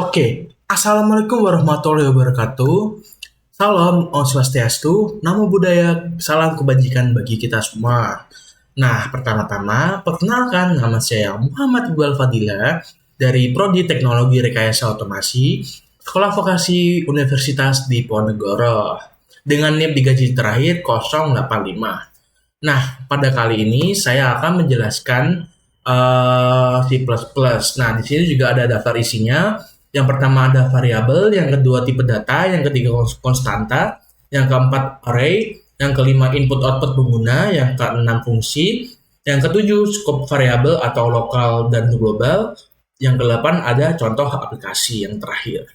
Oke, Assalamualaikum warahmatullahi wabarakatuh. Salam Om Swastiastu, Namo Buddhaya, salam kebajikan bagi kita semua. Nah, pertama-tama, perkenalkan nama saya Muhammad Iqbal Fadila dari Prodi Teknologi Rekayasa Otomasi, Sekolah Vokasi Universitas Diponegoro, dengan NIP digit terakhir 085. Nah, pada kali ini saya akan menjelaskan C++. Nah, di sini juga ada daftar isinya. Yang pertama ada variabel, yang kedua tipe data, yang ketiga konstanta, yang keempat array, yang kelima input-output pengguna, yang keenam fungsi, yang ketujuh skop variabel atau lokal dan global, yang kedelapan ada contoh aplikasi yang terakhir.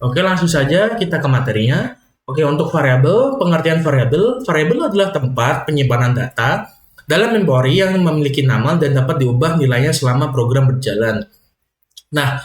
Oke, langsung saja kita ke materinya. Oke, untuk variabel, pengertian variabel adalah tempat penyimpanan data dalam memori yang memiliki nama dan dapat diubah nilainya selama program berjalan. Nah,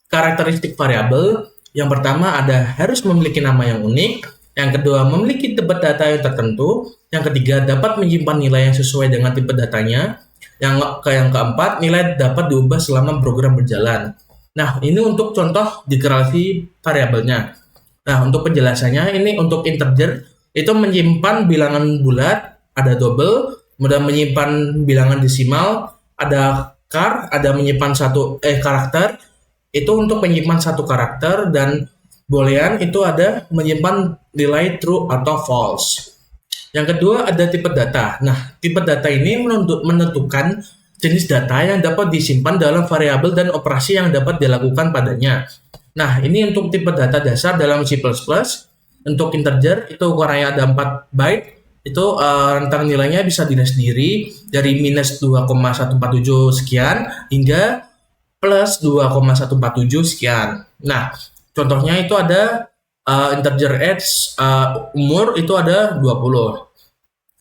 karakteristik variabel yang pertama ada harus memiliki nama yang unik, yang kedua memiliki tipe data yang tertentu, yang ketiga dapat menyimpan nilai yang sesuai dengan tipe datanya, yang keempat nilai dapat diubah selama program berjalan. Nah, ini untuk contoh deklarasi variabelnya. Nah, untuk penjelasannya ini untuk integer itu menyimpan bilangan bulat, ada double, kemudian menyimpan bilangan desimal, ada char, ada menyimpan karakter, itu untuk menyimpan satu karakter, dan boolean itu ada menyimpan nilai true atau false. Yang kedua ada tipe data. Nah, tipe data ini menentukan jenis data yang dapat disimpan dalam variabel dan operasi yang dapat dilakukan padanya. Nah, ini untuk tipe data dasar dalam C++. Untuk integer itu ukurannya ada 4 byte. Itu rentang nilainya bisa dilihat sendiri dari minus 2,147 sekian hingga plus 2,147 sekian. Nah, contohnya itu ada integer age, umur itu ada 20.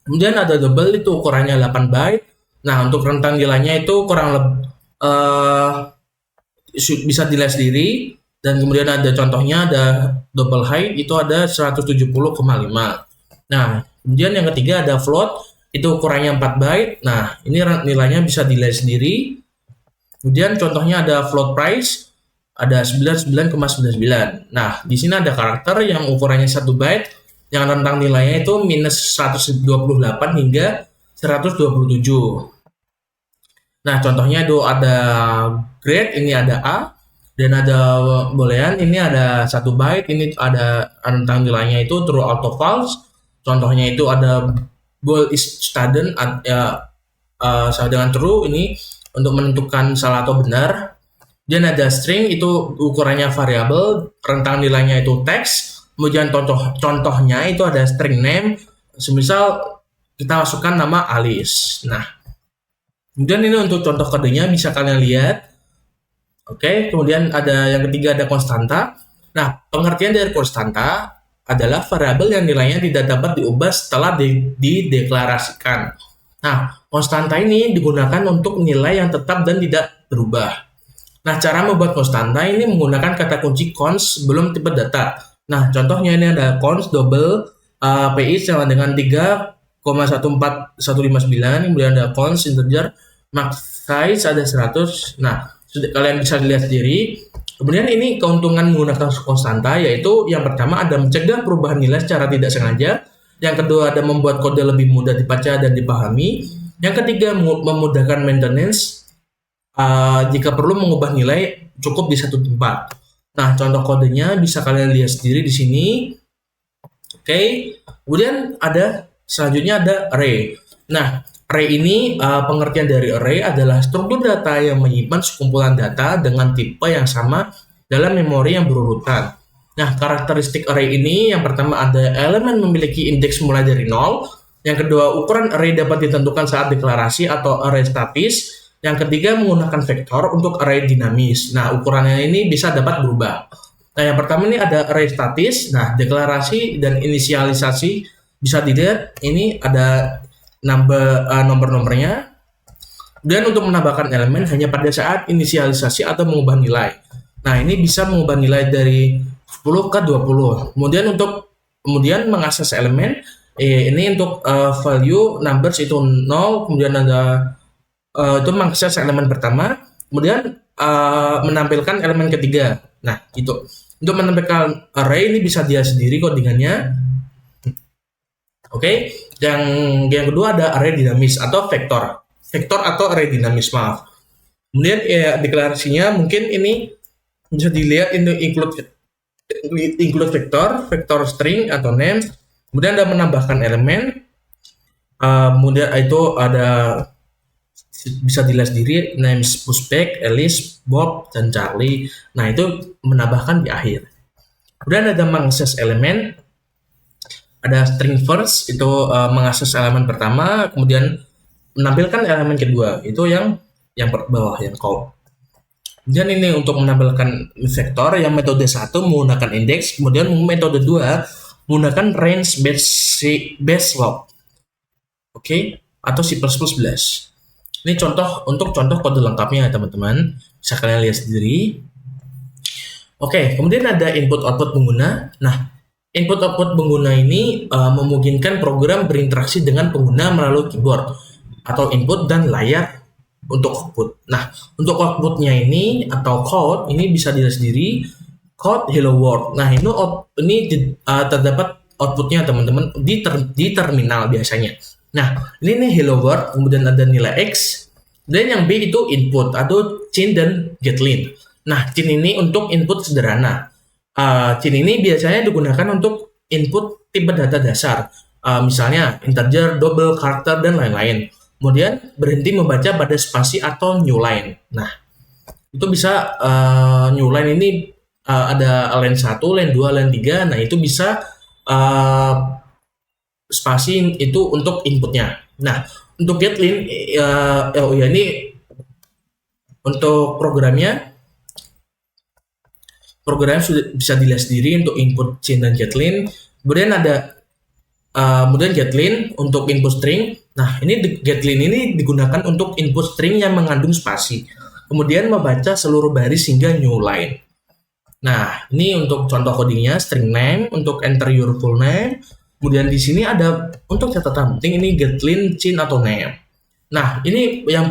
Kemudian ada double itu ukurannya 8 byte. Nah, untuk rentang nilainya itu kurang lebih bisa dilihat sendiri. Dan kemudian ada contohnya ada double height itu ada 170,5. Nah, kemudian yang ketiga ada float itu ukurannya 4 byte. Nah, ini nilainya bisa dilihat sendiri. Kemudian contohnya ada float price ada 99,99. Nah, di sini ada karakter yang ukurannya 1 byte yang rentang nilainya itu minus 128 hingga 127. Nah, contohnya itu ada grade, ini ada A, dan ada boolean, ini ada 1 byte, ini ada rentang nilainya itu true atau false. Contohnya itu ada bool is student sama dengan true, ini untuk menentukan salah atau benar. Dan ada string itu ukurannya variabel, rentang nilainya itu text. Kemudian contohnya itu ada string name, semisal kita masukkan nama Alice. Nah, kemudian ini untuk contoh kodenya bisa kalian lihat. Oke, kemudian ada yang ketiga ada konstanta. Nah, pengertian dari konstanta adalah variabel yang nilainya tidak dapat diubah setelah dideklarasikan. Nah, konstanta ini digunakan untuk nilai yang tetap dan tidak berubah. Nah, cara membuat konstanta ini menggunakan kata kunci const sebelum tipe data. Nah, contohnya ini ada const double PI sama dengan 3,14159, kemudian ada const integer max size ada 100. Nah, kalian bisa lihat sendiri. Kemudian ini keuntungan menggunakan konstanta yaitu yang pertama ada mencegah perubahan nilai secara tidak sengaja, yang kedua ada membuat kode lebih mudah dibaca dan dipahami, yang ketiga memudahkan maintenance jika perlu mengubah nilai cukup di satu tempat. Nah, contoh kodenya bisa kalian lihat sendiri di sini. Oke. Kemudian ada selanjutnya ada array. Nah, array ini pengertian dari array adalah struktur data yang menyimpan sekumpulan data dengan tipe yang sama dalam memori yang berurutan. Nah, karakteristik array ini yang pertama ada elemen memiliki indeks mulai dari 0, yang kedua ukuran array dapat ditentukan saat deklarasi atau array statis, yang ketiga menggunakan vektor untuk array dinamis. Nah, ukurannya ini bisa dapat berubah. Nah, yang pertama ini ada array statis. Nah, deklarasi dan inisialisasi bisa dilihat ini ada nomor-nomornya. Dan untuk menambahkan elemen hanya pada saat inisialisasi atau mengubah nilai. Nah, ini bisa mengubah nilai dari 10 ke 20. Kemudian mengakses elemen, ini untuk value numbers itu 0, kemudian ada itu mengakses elemen pertama. Kemudian menampilkan elemen ketiga. Nah, gitu. Untuk menampilkan array ini bisa dia sendiri codingannya. Oke. Yang kedua ada array dinamis atau vektor. Vektor atau array dinamis, maaf. Kemudian ya deklarasinya mungkin ini bisa dilihat ini include vektor string atau name. Kemudian ada menambahkan elemen. Kemudian itu ada bisa dilihat sendiri names Pushback, Alice, Bob, dan Charlie. Nah, itu menambahkan di akhir. Kemudian ada mengakses elemen, ada string first, itu mengakses elemen pertama, kemudian menampilkan elemen kedua, itu yang bawah, yang count. Kemudian ini untuk menampilkan vektor, yang metode 1 menggunakan index, kemudian metode 2 menggunakan range base log. Oke, atau C++ 11. Ini untuk contoh kode lengkapnya ya teman-teman. Bisa kalian lihat sendiri. Oke, kemudian ada input output pengguna. Nah, input output pengguna ini memungkinkan program berinteraksi dengan pengguna melalui keyboard atau input dan layar untuk output. Nah, untuk outputnya ini atau code ini bisa dilihat sendiri, code hello world. Nah, ini terdapat outputnya teman-teman di terminal biasanya. Nah, ini nih hello world, kemudian ada nilai X, dan yang B itu input atau cin dan getlin. Nah, cin ini untuk input sederhana. Cin ini biasanya digunakan untuk input tipe data dasar, misalnya integer, double, karakter, dan lain-lain. Kemudian berhenti membaca pada spasi atau new line. Nah, itu bisa new line ini ada line 1, line 2, line 3. Nah, itu bisa spasi itu untuk inputnya. Nah, untuk getlin ini untuk programnya sudah bisa dilihat sendiri untuk input cin dan getlin. Kemudian ada getlin untuk input string. Nah, ini getlin ini digunakan untuk input string yang mengandung spasi. Kemudian membaca seluruh baris hingga new line. Nah, ini untuk contoh codingnya string name untuk enter your full name. Kemudian di sini ada untuk catatan penting ini getlin cin atau name. Nah, ini yang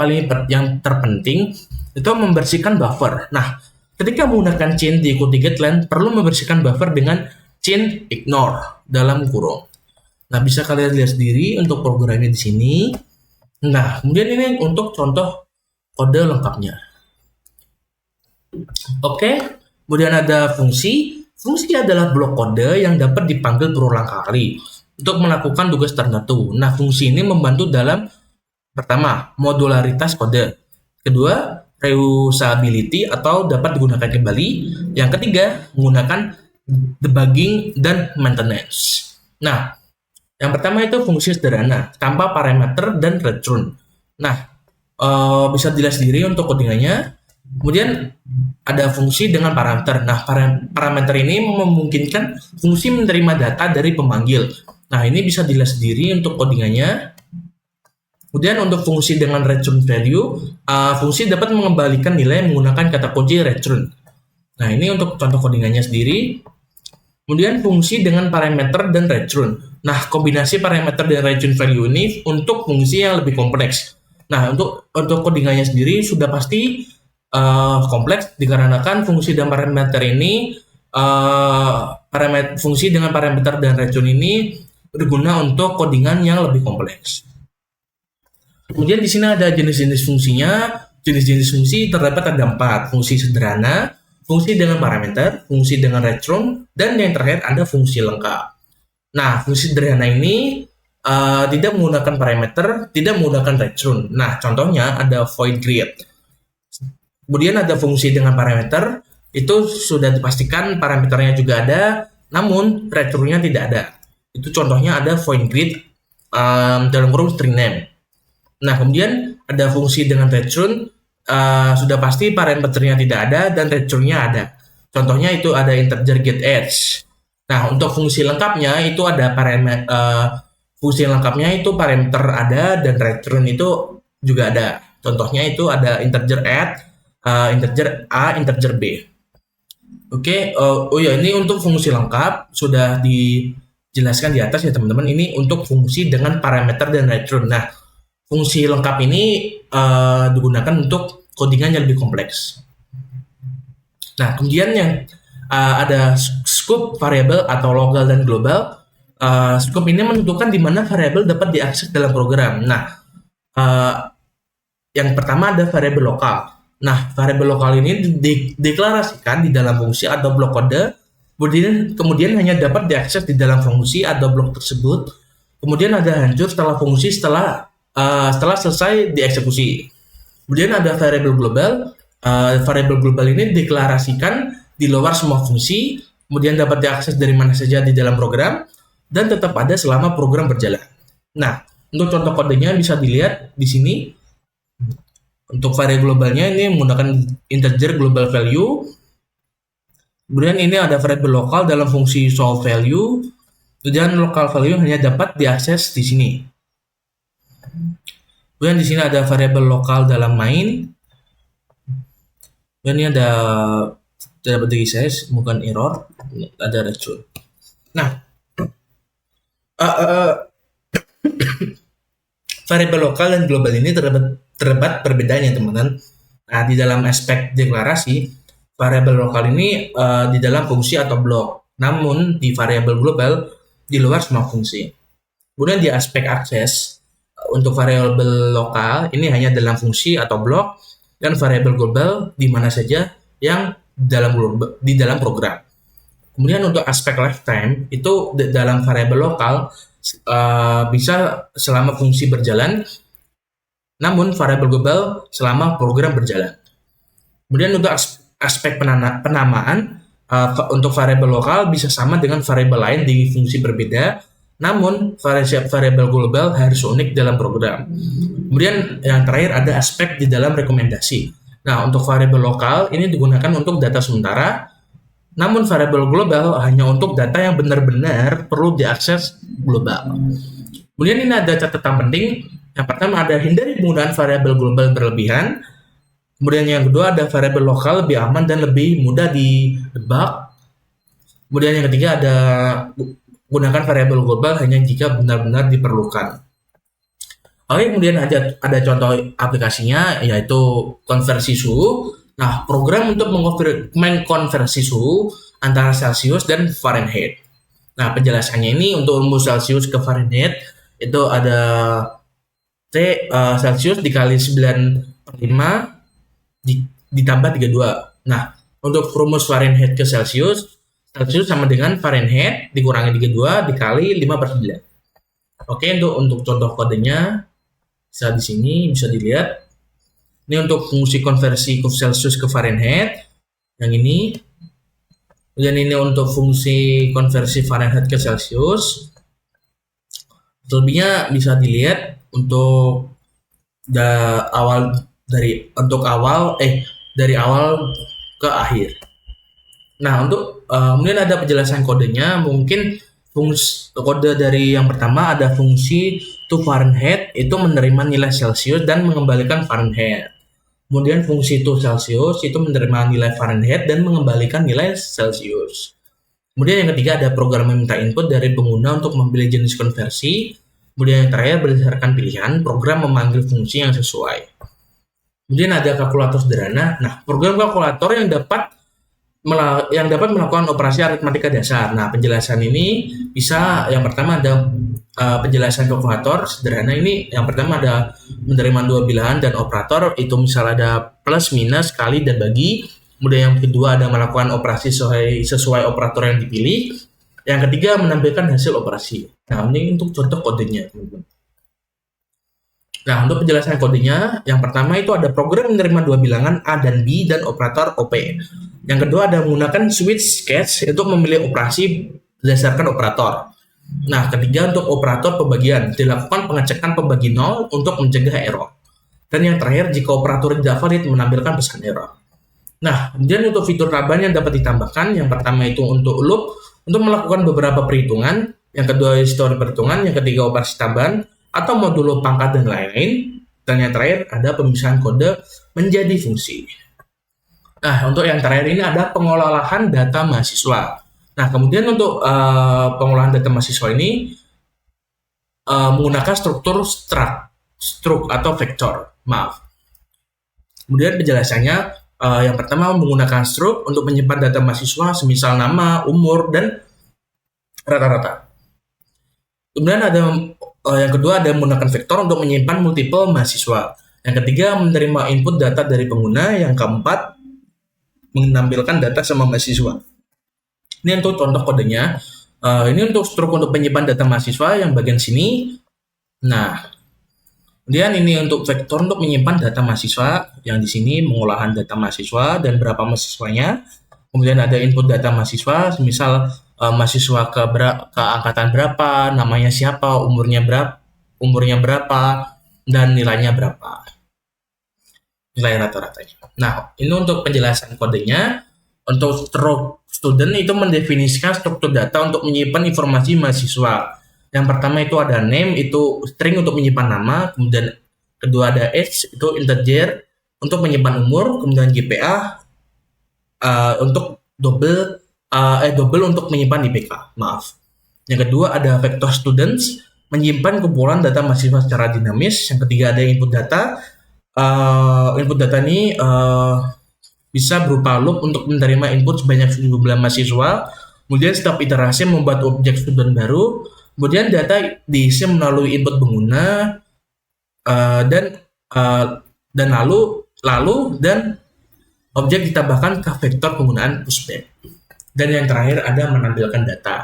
terpenting itu membersihkan buffer. Nah, ketika menggunakan cin diikuti getlin perlu membersihkan buffer dengan cin ignore dalam kurung. Nah, bisa kalian lihat sendiri untuk programnya di sini. Nah, kemudian ini untuk contoh kode lengkapnya. Oke, kemudian ada fungsi. Fungsi adalah blok kode yang dapat dipanggil berulang kali untuk melakukan tugas tertentu. Nah, fungsi ini membantu dalam pertama, modularitas kode. Kedua, reusability atau dapat digunakan kembali. Yang ketiga, menggunakan debugging dan maintenance. Nah, yang pertama itu fungsi sederhana, tanpa parameter dan return. Nah, bisa dilihat sendiri untuk codingannya. Kemudian ada fungsi dengan parameter. Nah, parameter ini memungkinkan fungsi menerima data dari pemanggil. Nah, ini bisa dilihat sendiri untuk codingannya. Kemudian untuk fungsi dengan return value, fungsi dapat mengembalikan nilai menggunakan kata kunci return. Nah, ini untuk contoh codingannya sendiri. Kemudian fungsi dengan parameter dan return. Nah, kombinasi parameter dan return value ini untuk fungsi yang lebih kompleks. Nah, untuk codingannya sendiri sudah pasti kompleks dikarenakan fungsi dan parameter ini fungsi dengan parameter dan return ini berguna untuk codingan yang lebih kompleks. Kemudian di sini ada jenis-jenis fungsinya. Jenis-jenis fungsi terdapat ada 4, fungsi sederhana, fungsi dengan parameter, fungsi dengan return, dan yang terakhir ada fungsi lengkap. Nah, fungsi sederhana ini tidak menggunakan parameter, tidak menggunakan return. Nah, contohnya ada void greet. Kemudian ada fungsi dengan parameter, itu sudah dipastikan parameternya juga ada, namun returnnya tidak ada. Itu contohnya ada void greet dalam kurung string name. Nah, kemudian ada fungsi dengan return, sudah pasti parameternya tidak ada dan returnnya ada. Contohnya itu ada integer get age. Nah, untuk fungsi lengkapnya itu ada fungsi lengkapnya itu parameter ada dan return itu juga ada. Contohnya itu ada integer add, integer A, integer B. Oke, ini untuk fungsi lengkap sudah dijelaskan di atas ya teman-teman. Ini untuk fungsi dengan parameter dan return. Nah, fungsi lengkap ini digunakan untuk codingan yang lebih kompleks. Nah, kemudian yang ada scope variable atau lokal dan global. Scope ini menentukan di mana variabel dapat diakses dalam program. Nah, uh, yang pertama ada variabel lokal. Nah, variabel lokal ini dideklarasikan di dalam fungsi atau blok kode, kemudian hanya dapat diakses di dalam fungsi atau blok tersebut. Kemudian ada hancur setelah fungsi setelah selesai dieksekusi. Kemudian ada variabel global. Variabel global ini dideklarasikan di luar semua fungsi, kemudian dapat diakses dari mana saja di dalam program, dan tetap ada selama program berjalan. Nah, untuk contoh kodenya bisa dilihat di sini. Untuk variabel globalnya ini menggunakan integer global value. Kemudian ini ada variabel lokal dalam fungsi show value. Dan local value hanya dapat diakses di sini. Kemudian di sini ada variabel lokal dalam main. Dan ini ada dapat di-size, bukan error, ada racun. Nah, variabel lokal dan global ini terdapat perbedaannya, teman-teman. Nah, di dalam aspek deklarasi, variabel lokal ini di dalam fungsi atau blok, namun di variabel global di luar semua fungsi. Kemudian di aspek akses, untuk variabel lokal ini hanya dalam fungsi atau blok, dan variabel global di mana saja yang di dalam program. Kemudian untuk aspek lifetime itu dalam variabel lokal bisa selama fungsi berjalan, namun variabel global selama program berjalan. Kemudian untuk aspek penamaan, untuk variabel lokal bisa sama dengan variabel lain di fungsi berbeda, namun variabel global harus unik dalam program. Kemudian yang terakhir ada aspek di dalam rekomendasi. Nah, untuk variabel lokal ini digunakan untuk data sementara, namun variabel global hanya untuk data yang benar-benar perlu diakses global. Kemudian ini ada catatan penting. Yang pertama ada hindari penggunaan variabel global berlebihan. Kemudian yang kedua ada variabel lokal lebih aman dan lebih mudah di-debug. Kemudian yang ketiga ada gunakan variabel global hanya jika benar-benar diperlukan. Oke, kemudian ada contoh aplikasinya yaitu konversi suhu. Nah, program untuk mengkonversi suhu antara Celsius dan Fahrenheit. Nah, penjelasannya ini untuk rumus Celsius ke Fahrenheit itu ada Celsius dikali 9/5 ditambah 32. Nah, untuk rumus Fahrenheit ke Celsius sama dengan Fahrenheit dikurangi 32 dikali 5/9. Oke, untuk contoh kodenya bisa di sini bisa dilihat. Ini untuk fungsi konversi ke Celsius ke Fahrenheit. Yang ini. Dan ini untuk fungsi konversi Fahrenheit ke Celsius. Selebihnya bisa dilihat untuk dari awal ke akhir. Nah, untuk kemudian ada penjelasan kodenya. Mungkin kode dari yang pertama ada fungsi to Fahrenheit itu menerima nilai Celsius dan mengembalikan Fahrenheit. Kemudian fungsi to Celsius itu menerima nilai Fahrenheit dan mengembalikan nilai Celsius. Kemudian yang ketiga ada program meminta input dari pengguna untuk memilih jenis konversi. Kemudian yang terakhir berdasarkan pilihan program memanggil fungsi yang sesuai. Kemudian ada kalkulator sederhana. Nah, program kalkulator yang dapat melakukan operasi aritmatika dasar. Nah, penjelasan ini bisa yang pertama ada penjelasan kalkulator sederhana ini. Yang pertama ada menerima dua bilangan dan operator itu misal ada plus, minus, kali, dan bagi. Kemudian yang kedua ada melakukan operasi sesuai operator yang dipilih. Yang ketiga menampilkan hasil operasi. Nah, ini untuk contoh kodenya, teman-teman. Nah, untuk penjelasan kodenya, yang pertama itu ada program menerima dua bilangan A dan B dan operator OP. Yang kedua ada menggunakan switch case untuk memilih operasi berdasarkan operator. Nah, ketiga untuk operator pembagian, dilakukan pengecekan pembagi 0 untuk mencegah error. Dan yang terakhir, jika operator tidak valid menampilkan pesan error. Nah, kemudian untuk fitur tambahan yang dapat ditambahkan, yang pertama itu untuk loop, untuk melakukan beberapa perhitungan, yang kedua histori perhitungan, yang ketiga operasi tambahan, atau modulo pangkat dan lain-lain, dan yang terakhir ada pemisahan kode menjadi fungsi. Nah, untuk yang terakhir ini ada pengolahan data mahasiswa. Nah, kemudian untuk pengolahan data mahasiswa ini menggunakan struktur struct atau vektor. Maaf. Kemudian penjelasannya, Yang pertama menggunakan struct untuk menyimpan data mahasiswa, semisal nama, umur, dan rata-rata. Kemudian ada yang kedua ada menggunakan vektor untuk menyimpan multiple mahasiswa. Yang ketiga menerima input data dari pengguna. Yang keempat menampilkan data sama mahasiswa. Ini untuk contoh kodenya. Ini untuk struk untuk penyimpan data mahasiswa yang bagian sini. Nah, kemudian ini untuk vektor untuk menyimpan data mahasiswa yang di sini pengolahan data mahasiswa dan berapa mahasiswanya. Kemudian ada input data mahasiswa, misal mahasiswa ke angkatan berapa, namanya siapa, umurnya berapa, dan nilainya berapa. Nilai rata-ratanya. Nah, ini untuk penjelasan kodenya. Untuk stroke student itu mendefinisikan struktur data untuk menyimpan informasi mahasiswa. Yang pertama itu ada name, itu string untuk menyimpan nama. Kemudian kedua ada age, itu integer untuk menyimpan umur. Kemudian GPA untuk double untuk menyimpan IPK. Maaf. Yang kedua ada vector students, menyimpan kumpulan data mahasiswa secara dinamis. Yang ketiga ada input data. Input data ini bisa berupa loop untuk menerima input sebanyak jumlah mahasiswa. Kemudian setiap iterasi membuat objek student baru. Kemudian data diisi melalui input pengguna dan objek ditambahkan ke vektor penggunaan pushback. Dan yang terakhir ada menampilkan data.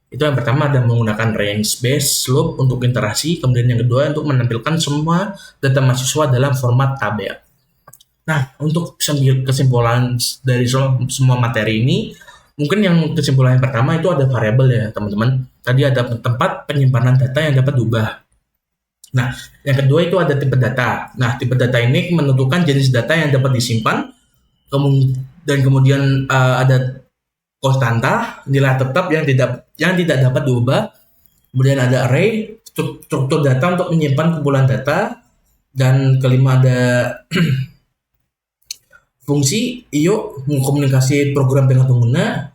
Itu yang pertama ada menggunakan range based loop untuk iterasi. Kemudian yang kedua untuk menampilkan semua data mahasiswa dalam format tabel. Nah, untuk kesimpulan dari semua materi ini, mungkin yang kesimpulan yang pertama itu ada variabel ya, teman-teman. Tadi ada tempat penyimpanan data yang dapat diubah. Nah, yang kedua itu ada tipe data. Nah, tipe data ini menentukan jenis data yang dapat disimpan, dan kemudian ada konstanta, nilai tetap yang tidak dapat diubah. Kemudian ada array, struktur data untuk menyimpan kumpulan data, dan kelima ada fungsi IO komunikasi program dengan pengguna.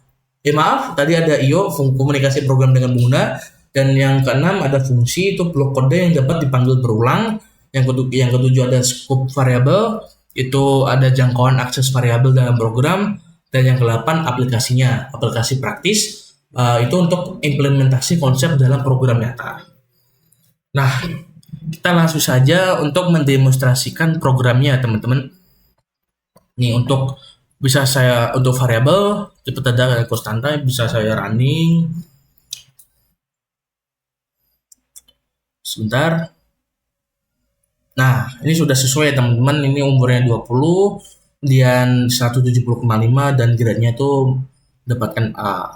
Tadi ada IO komunikasi program dengan pengguna. Dan yang keenam ada fungsi itu blok kode yang dapat dipanggil berulang. Yang ketujuh ada scope variable, itu ada jangkauan akses variabel dalam program. Dan yang kedelapan aplikasinya, aplikasi praktis, itu untuk implementasi konsep dalam program nyata. Nah, kita langsung saja untuk mendemonstrasikan programnya, teman-teman. Nih untuk variabel tipe data dan konstanta bisa saya running. Sebentar. Nah, ini sudah sesuai teman-teman. Ini umurnya 20, kemudian 170,5 dan grade-nya itu dapatkan A.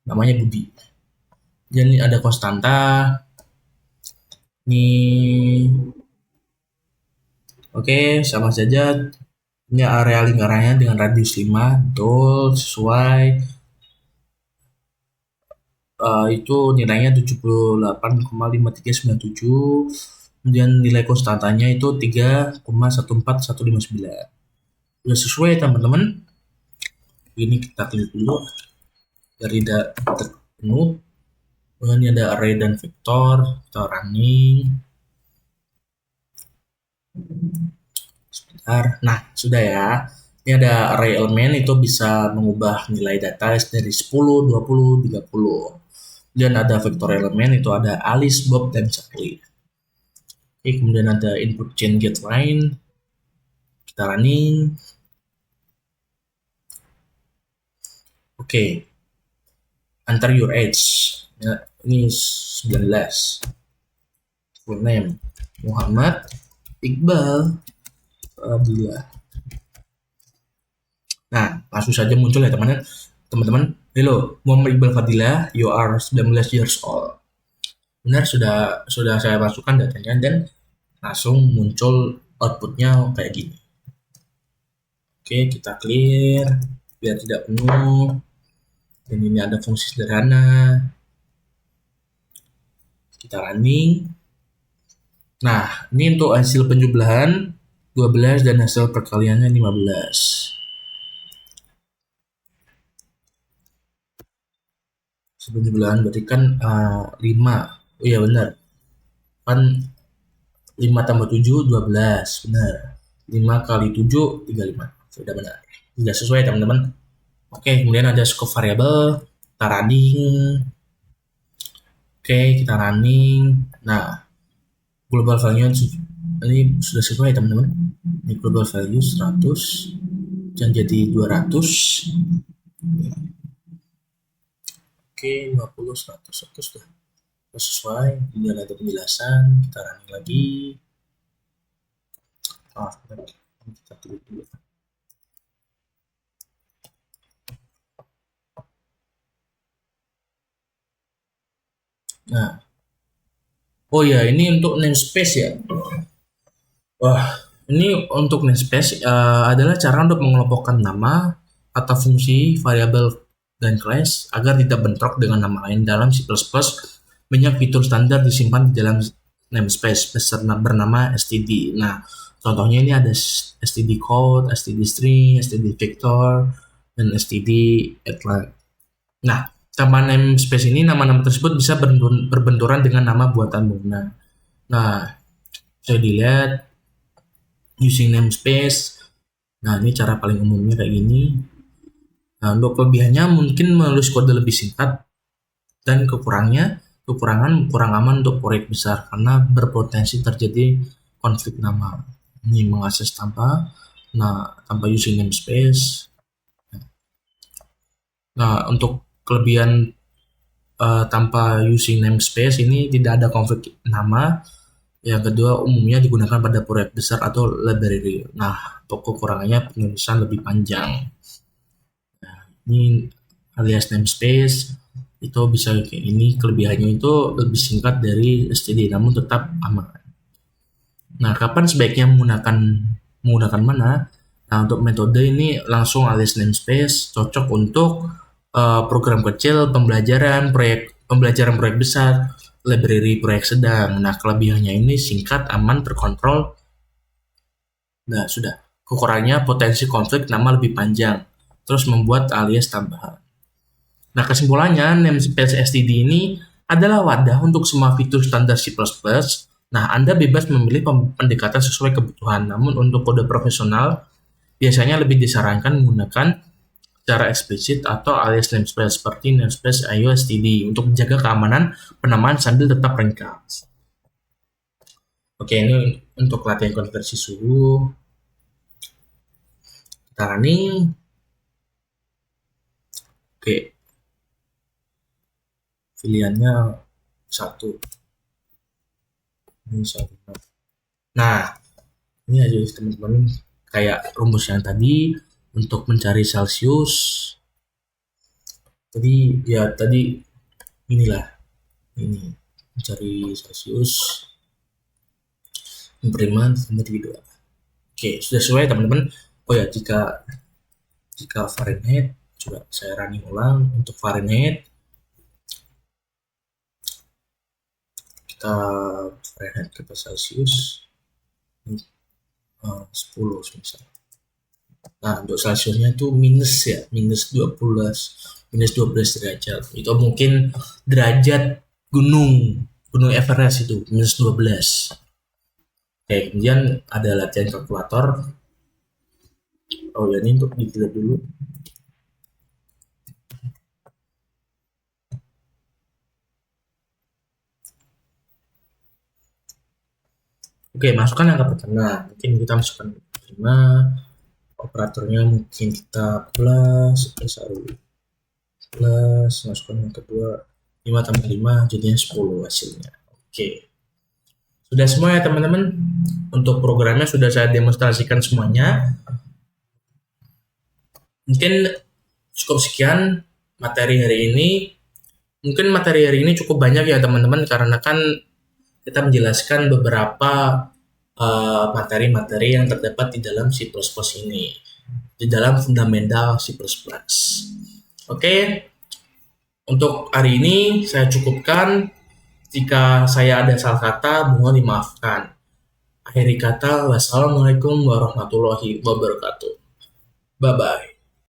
Namanya Budi. Jadi ada konstanta. Ini oke, sama saja. Ini area lingkarannya dengan radius 5, betul, sesuai. Itu nilainya 78,5397. Kemudian nilai konstantanya itu 3,14159. Sudah sesuai teman-teman. Ini kita klik dulu dari data penuh. Kemudian ini ada array dan vektor, kita running. Nah, sudah ya. Ini ada array elemen, itu bisa mengubah nilai data dari 10, 20, 30. Dan ada vektor elemen, itu ada Alice, Bob, dan Charlie. Oke, kemudian ada input chain get line. Kita running. Oke. Enter your age. Ya, ini 19. Full name Muhammad Iqbal Abdullah. Nah, langsung saja muncul ya teman-teman. Hello, Muhammad Iqbal Fadilah, you are 19 years old. Benar, sudah saya masukkan datanya dan langsung muncul outputnya kayak gini. Oke, kita clear biar tidak penuh. Dan ini ada fungsi sederhana. Kita running. Nah, ini untuk hasil penjumlahan 12 dan hasil perkaliannya 15. Hasil penjumlahan berarti kan 5. Oh iya benar. Kan 5 tambah 7, 12. Benar. 5 kali 7, 35. Sudah benar. Sudah sesuai teman-teman. Oke, kemudian ada scope variable, kita running. Oke, kita running. Nah, global value ini sudah sesuai teman-teman. Ini global value 100 dan jadi 200. Oke, 50, 100, sudah sesuai. Kemudian ada penjelasan, kita running lagi. Kita tunggu dulu. Nah, oh ya, ini untuk namespace ya. Wah, ini untuk namespace adalah cara untuk mengelompokkan nama atau fungsi, variabel, dan class agar tidak bentrok dengan nama lain dalam C++. Banyak fitur standar disimpan di dalam namespace bernama std. Nah, contohnya ini ada std code, std string, std vector, dan std atlas. Nah, tambahan namespace ini nama-nama tersebut bisa berbenturan dengan nama buatan Muna. Nah, bisa dilihat using namespace. Nah, ini cara paling umumnya kayak gini. Nah, untuk kelebihannya mungkin menulis kode lebih singkat, dan kekurangan kurang aman untuk proyek besar karena berpotensi terjadi konflik nama. Ini mengakses tanpa using namespace. Nah, untuk kelebihan tanpa using namespace ini tidak ada konflik nama. Yang kedua, umumnya digunakan pada proyek besar atau library. Nah, kekurangannya penulisan lebih panjang. Nah, ini alias namespace itu bisa kayak ini. Kelebihannya itu lebih singkat dari std namun tetap aman. Nah, kapan sebaiknya menggunakan mana? Nah, untuk metode ini langsung alias namespace, cocok untuk program kecil, pembelajaran proyek besar, library proyek sedang. Nah, kelebihannya ini singkat, aman, terkontrol. Nah, sudah. Kekurangannya potensi konflik nama lebih panjang, terus membuat alias tambahan. Nah, kesimpulannya, namespace std ini adalah wadah untuk semua fitur standar C++. Nah, Anda bebas memilih pendekatan sesuai kebutuhan, namun untuk kode profesional, biasanya lebih disarankan menggunakan secara eksplisit atau alias namespace seperti namespace IO std untuk menjaga keamanan penamaan sambil tetap ringkas. Oke, ini untuk latihan konversi suhu. Kita running. Oke. Pilihannya 1. Ini 1. Nah, ini aja teman-teman kayak rumus yang tadi untuk mencari Celsius. Tadi inilah ini mencari Celsius beriman sama 32. Oke, sudah sesuai teman-teman. Oh ya, jika Fahrenheit, coba saya running ulang untuk Fahrenheit. Kita Fahrenheit ke Celsius 10 misalnya. Nah, untuk Celsiusnya itu minus 12 derajat. Itu mungkin derajat gunung Everest itu minus 12. Oke, kemudian ada latihan kalkulator. Oh ya, ini untuk dilihat dulu. Oke, masukkan angka pertama. Mungkin kita masukkan 5. Operatornya mungkin kita plus, masukkan yang kedua 5 tambah 5 jadinya 10 hasilnya. Oke. Sudah semua ya teman-teman. Untuk programnya sudah saya demonstrasikan semuanya. Mungkin cukup sekian materi hari ini. Mungkin materi hari ini cukup banyak ya teman-teman, karena kan kita menjelaskan beberapa materi-materi yang terdapat di dalam C++ ini, di dalam fundamental C++. Oke, untuk hari ini saya cukupkan. Jika saya ada salah kata, mohon dimaafkan. Akhiri kata, wassalamualaikum warahmatullahi wabarakatuh. Bye-bye.